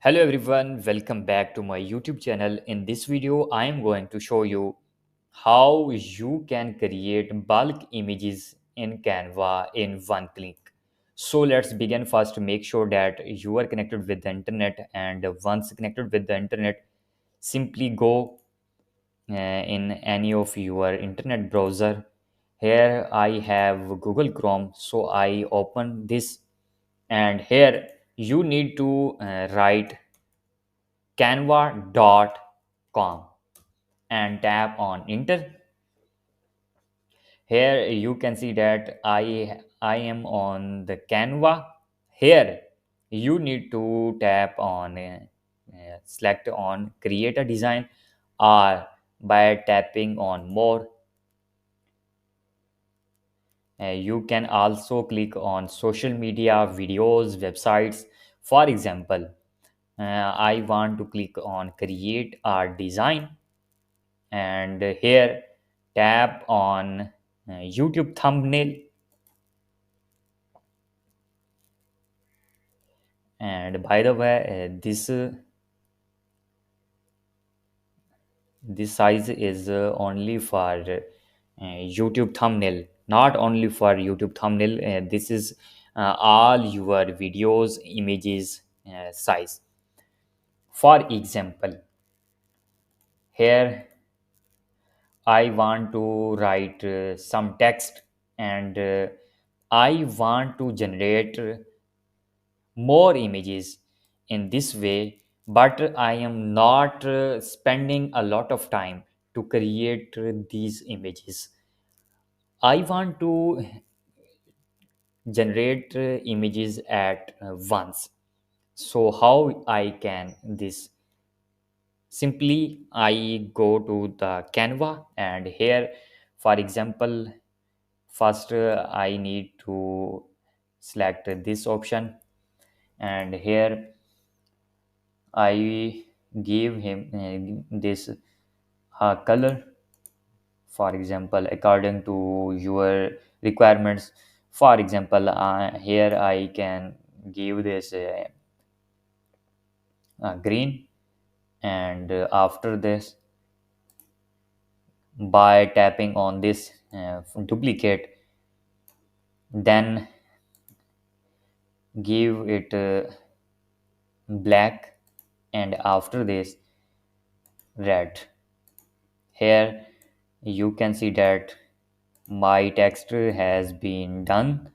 Hello everyone, welcome back to my YouTube channel. In this video, I am going to show you how you can create bulk images in Canva in one click. So let's begin first. Make sure that you are connected with the internet, and once connected with the internet, simply go in any of your internet browser. Here I have Google Chrome, so I open this, and here you need to write canva.com and tap on enter. Here you can see that I am on the Canva. Here you need to tap on select on create a design, or by tapping on more. You can also click on social media, videos, websites. For example, I want to click on create a design, and here tap on YouTube thumbnail. And by the way, this size is only for YouTube thumbnail, not only for YouTube thumbnail. This is all your videos images size. For example, here I want to write some text, and I want to generate more images in this way, but I am not spending a lot of time to create these images. I want to generate images at once. So how I can this? Simply I go to the Canva, and here, for example, first I need to select this option, and here I give him this color, for example, according to your requirements. For example, here I can give this green, and after this, by tapping on this duplicate, then give it black, and after this red. Here you can see that my text has been done,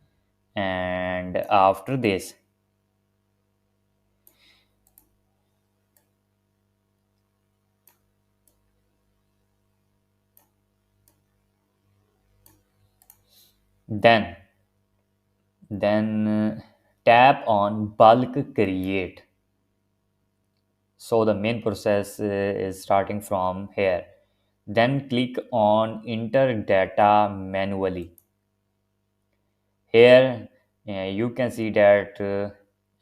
and after this, then tap on bulk create. So the main process is starting from here. Then click on enter data manually. Here you can see that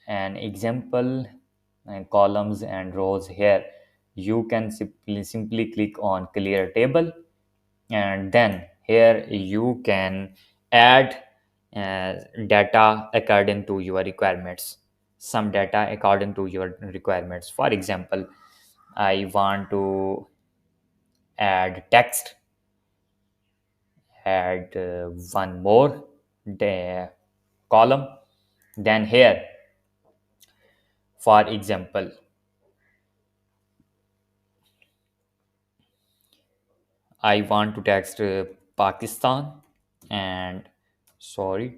an example columns and rows. Here you can simply click on clear table, and then here you can add data according to your requirements, some data according to your requirements. For example, I want to add text, add one more the column. Then here, for example, I want to text Pakistan, and sorry,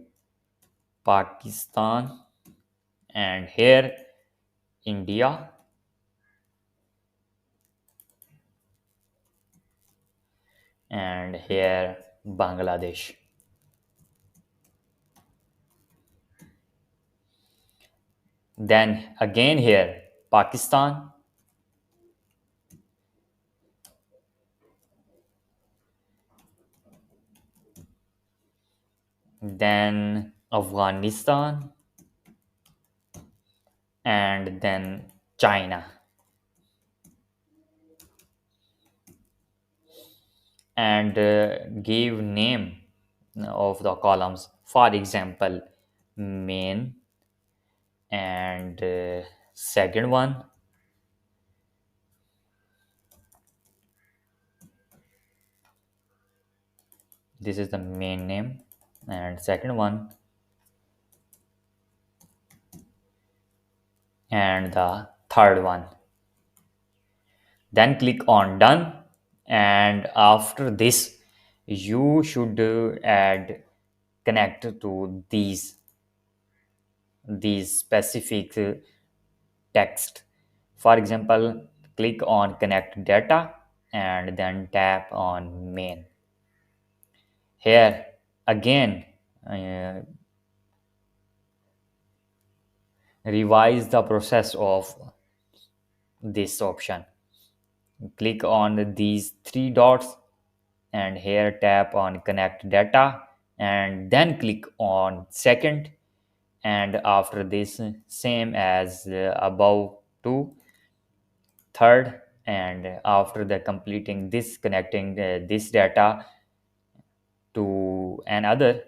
Pakistan, and here India, and here Bangladesh. Then again here Pakistan, then Afghanistan, and then China. And give name of the columns. For example, main, and Second one, this is the main name, and second one, and the third one. Then click on done, and after this you should add connect to these specific text. For example, click on connect data and then tap on main. Here again, uh, revise the process of this option. Click on these three dots and here tap on connect data and then click on second, and after this same as above to third, and after the completing this connecting this data to another,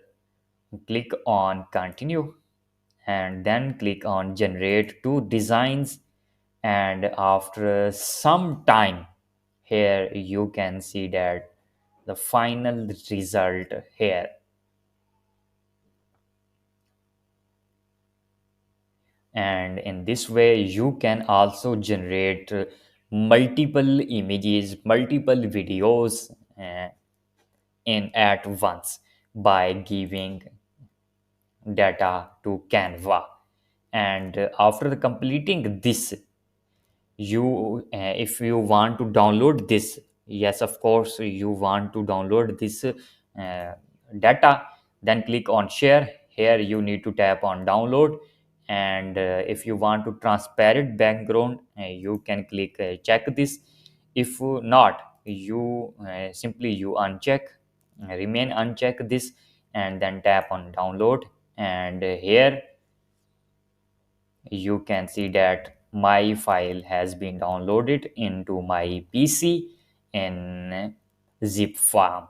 click on continue and then click on generate two designs, and after some time here you can see that the final result here. And in this way you can also generate multiple images, multiple videos in at once by giving data to Canva. And after the completing this, you if you want to download this, yes of course you want to download this data, then click on share. Here you need to tap on download, and if you want to transparent background, you can click check this. If not, you simply you uncheck, remain uncheck this, and then tap on download, and here you can see that my file has been downloaded into my PC in zip form.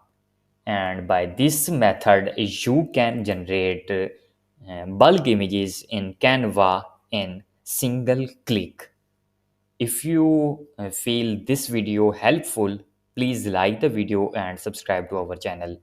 And by this method you can generate bulk images in Canva in single click. If you feel this video helpful, please like the video and subscribe to our channel.